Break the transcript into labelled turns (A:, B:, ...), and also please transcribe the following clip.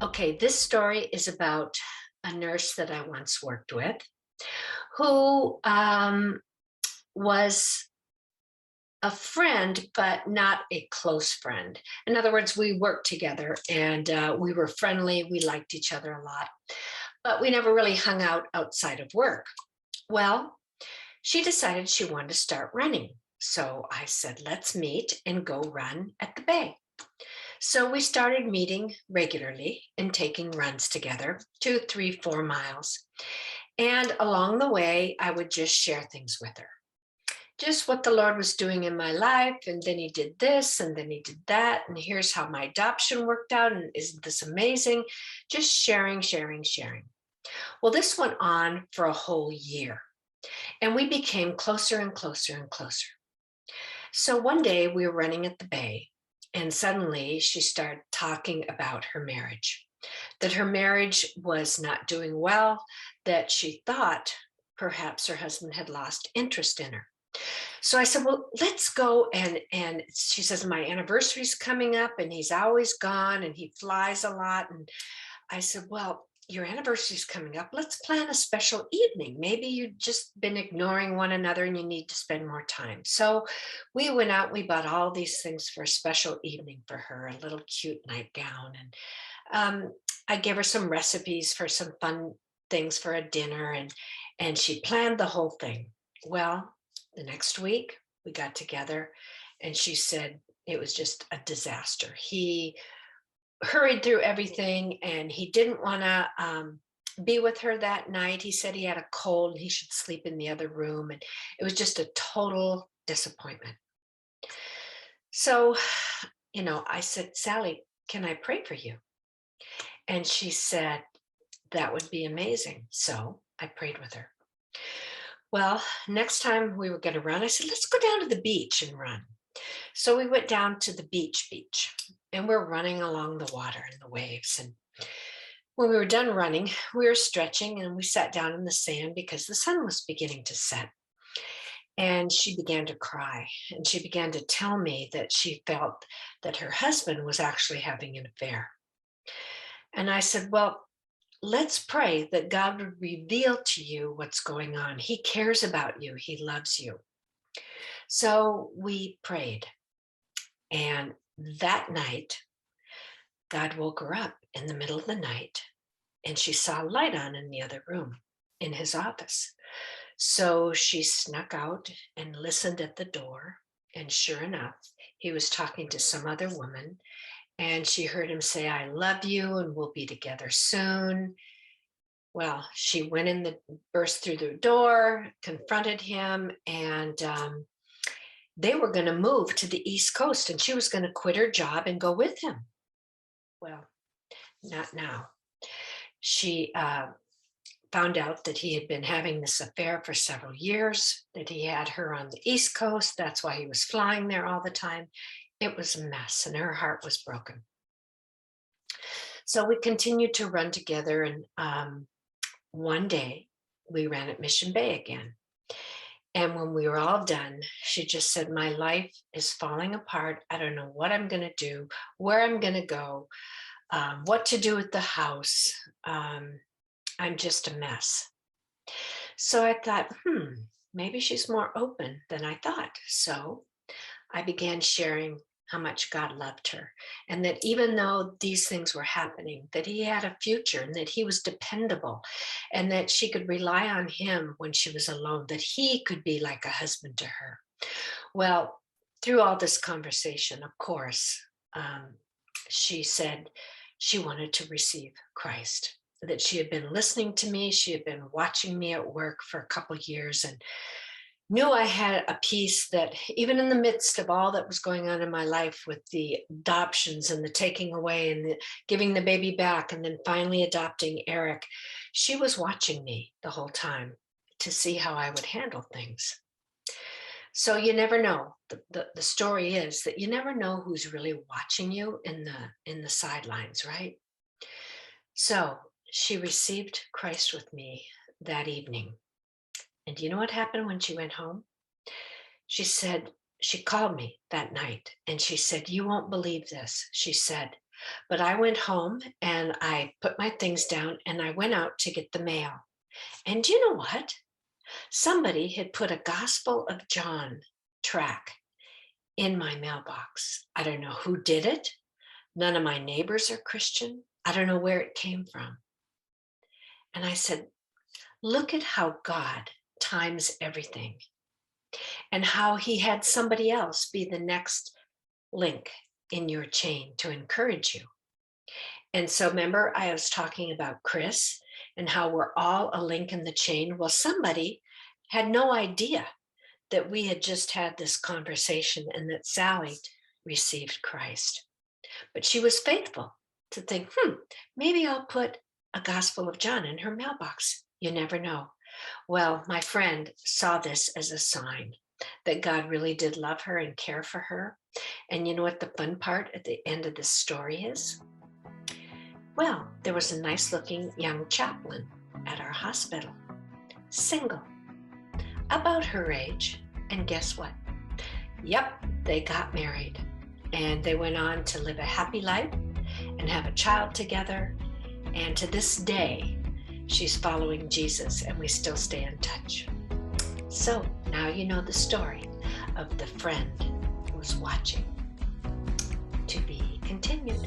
A: Okay, this story is about a nurse that I once worked with who was a friend, but not a close friend. In other words, we worked together and we were friendly. We liked each other a lot, but we never really hung out outside of work. Well, she decided she wanted to start running. So I said, let's meet and go run at the bay. So we started meeting regularly and taking runs together, 2, 3, 4 miles. And along the way, I would just share things with her, just what the Lord was doing in my life. And then he did this, and then he did that. And here's how my adoption worked out. And isn't this amazing? Just sharing, sharing, sharing. Well, this went on for a whole year, and we became closer and closer and closer. So one day we were running at the bay, and suddenly she started talking about her marriage, that her marriage was not doing well, that she thought perhaps her husband had lost interest in her. So I said, "Well, let's go." And she says, "My anniversary's coming up, and he's always gone, and he flies a lot." And I said, "Well, your anniversary's coming up. Let's plan a special evening. Maybe you've just been ignoring one another and you need to spend more time." So we went out, we bought all these things for a special evening for her, a little cute nightgown. And um, I gave her some recipes for some fun things for a dinner, and she planned the whole thing. Well, the next week we got together and she said it was just a disaster. He hurried through everything and he didn't want to be with her that night. He said he had a cold and he should sleep in the other room. And it was just a total disappointment. So, I said, "Sally, can I pray for you?" And she said, "That would be amazing." So I prayed with her. Well, next time we were going to run, I said, "Let's go down to the beach and run." So we went down to the beach, and we're running along the water and the waves. And when we were done running, we were stretching and we sat down in the sand because the sun was beginning to set. And she began to cry and she began to tell me that she felt that her husband was actually having an affair. And I said, "Well, let's pray that God would reveal to you what's going on. He cares about you, He loves you." So we prayed. And that night, God woke her up in the middle of the night and she saw a light on in the other room in his office. So she snuck out and listened at the door. And sure enough, he was talking to some other woman. And she heard him say, "I love you and we'll be together soon." Well, she went in the burst through the door, confronted him, and they were going to move to the East Coast and she was going to quit her job and go with him. Well, not now. She found out that he had been having this affair for several years, that he had her on the East Coast. That's why he was flying there all the time. It was a mess, and her heart was broken. So we continued to run together. And one day we ran at Mission Bay again. And when we were all done, she just said, "My life is falling apart. I don't know what I'm going to do, where I'm going to go, what to do with the house. I'm just a mess." So I thought, maybe she's more open than I thought. So I began sharing how much God loved her and that even though these things were happening, that he had a future and that he was dependable and that she could rely on him when she was alone, that he could be like a husband to her. Well, through all this conversation, of course, um, she said she wanted to receive Christ, that she had been listening to me. She had been watching me at work for a couple years and knew I had a peace that even in the midst of all that was going on in my life with the adoptions and the taking away and the giving the baby back and then finally adopting Eric, she was watching me the whole time to see how I would handle things. So you never know. The story is that you never know who's really watching you in the sidelines, right? So she received Christ with me that evening. And do you know what happened when she went home? She said, she called me that night and she said, "You won't believe this." She said, But I went home and I put my things down and I went out to get the mail. And do you know what? Somebody had put a Gospel of John track in my mailbox. I don't know who did it. None of my neighbors are Christian. I don't know where it came from. And I said, look at how God times everything and how he had somebody else be the next link in your chain to encourage you. And so remember, I was talking about Chris and how we're all a link in the chain. Well, somebody had no idea that we had just had this conversation and that Sally received Christ. But she was faithful to think, maybe I'll put a Gospel of John in her mailbox. You never know. Well, my friend saw this as a sign that God really did love her and care for her. And you know what the fun part at the end of this story is? Well, there was a nice looking young chaplain at our hospital, single, about her age. And guess what? Yep, they got married and they went on to live a happy life and have a child together. And to this day, she's following Jesus and we still stay in touch. So now you know the story of the friend who was watching. To be continued.